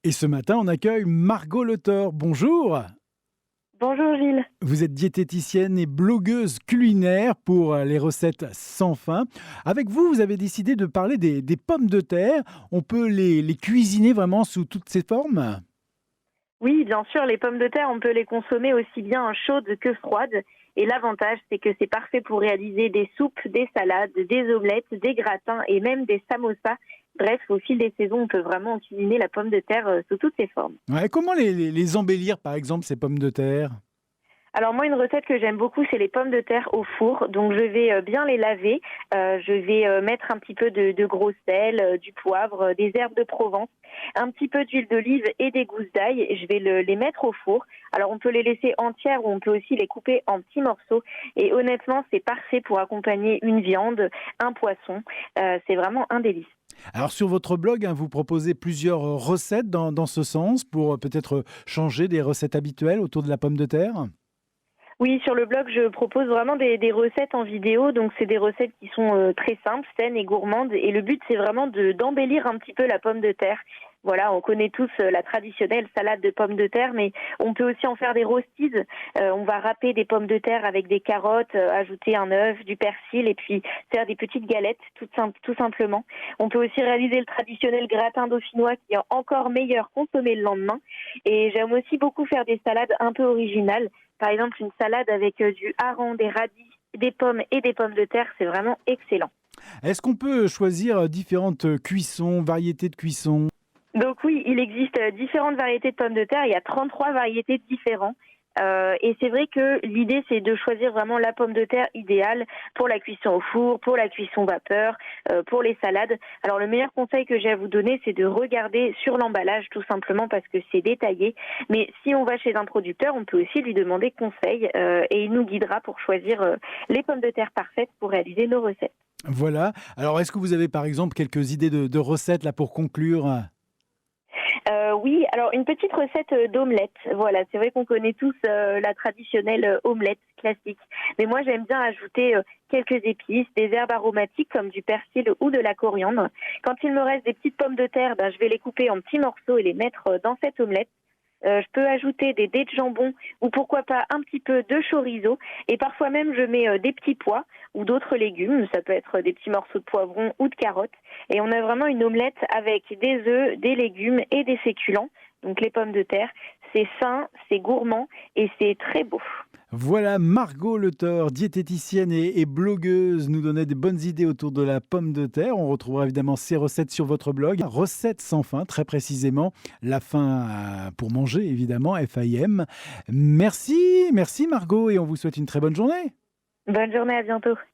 Et ce matin, on accueille Margot Letor. Bonjour. Bonjour Gilles. Vous êtes diététicienne et blogueuse culinaire pour les recettes sans fin. Avec vous, vous avez décidé de parler des pommes de terre. On peut les cuisiner vraiment sous toutes ses formes. Oui, bien sûr, les pommes de terre, on peut les consommer aussi bien chaudes que froides. Et l'avantage, c'est que c'est parfait pour réaliser des soupes, des salades, des omelettes, des gratins et même des samosas. Bref, au fil des saisons, on peut vraiment cuisiner la pomme de terre sous toutes ses formes. Ouais, comment les embellir, par exemple, ces pommes de terre? Alors moi, une recette que j'aime beaucoup, c'est les pommes de terre au four. Donc je vais bien les laver. Je vais mettre un petit peu de gros sel, du poivre, des herbes de Provence, un petit peu d'huile d'olive et des gousses d'ail. Je vais les mettre au four. Alors on peut les laisser entières ou on peut aussi les couper en petits morceaux. Et honnêtement, c'est parfait pour accompagner une viande, un poisson. C'est vraiment un délice. Alors sur votre blog, vous proposez plusieurs recettes dans ce sens pour peut-être changer des recettes habituelles autour de la pomme de terre. Oui, sur le blog, je propose vraiment des recettes en vidéo. Donc, c'est des recettes qui sont très simples, saines et gourmandes. Et le but, c'est vraiment d'embellir un petit peu la pomme de terre. Voilà, on connaît tous la traditionnelle salade de pommes de terre, mais on peut aussi en faire des roasties. On va râper des pommes de terre avec des carottes, ajouter un œuf, du persil et puis faire des petites galettes, tout simplement. On peut aussi réaliser le traditionnel gratin dauphinois qui est encore meilleur consommé le lendemain. Et j'aime aussi beaucoup faire des salades un peu originales. Par exemple, une salade avec du hareng, des radis, des pommes et des pommes de terre, c'est vraiment excellent. Est-ce qu'on peut choisir différentes cuissons, variétés de cuisson? Donc oui, il existe différentes variétés de pommes de terre. Il y a 33 variétés différentes. Et c'est vrai que l'idée, c'est de choisir vraiment la pomme de terre idéale pour la cuisson au four, pour la cuisson vapeur, pour les salades. Alors le meilleur conseil que j'ai à vous donner, c'est de regarder sur l'emballage tout simplement parce que c'est détaillé. Mais si on va chez un producteur, on peut aussi lui demander conseil et il nous guidera pour choisir les pommes de terre parfaites pour réaliser nos recettes. Voilà. Alors, est-ce que vous avez par exemple quelques idées de recettes là pour conclure? Oui, alors une petite recette d'omelette. Voilà, c'est vrai qu'on connaît tous la traditionnelle omelette classique. Mais moi, j'aime bien ajouter quelques épices, des herbes aromatiques comme du persil ou de la coriandre. Quand il me reste des petites pommes de terre, je vais les couper en petits morceaux et les mettre dans cette omelette. Je peux ajouter des dés de jambon ou pourquoi pas un petit peu de chorizo. Et parfois même, je mets des petits pois ou d'autres légumes. Ça peut être des petits morceaux de poivron ou de carottes. Et on a vraiment une omelette avec des œufs, des légumes et des féculents. Donc les pommes de terre, c'est sain, c'est gourmand et c'est très beau. Voilà, Margot Letor, diététicienne et blogueuse, nous donnait des bonnes idées autour de la pomme de terre. On retrouvera évidemment ces recettes sur votre blog. Recettes sans fin, très précisément. La fin pour manger, évidemment, FIM. Merci Margot, et on vous souhaite une très bonne journée. Bonne journée, à bientôt.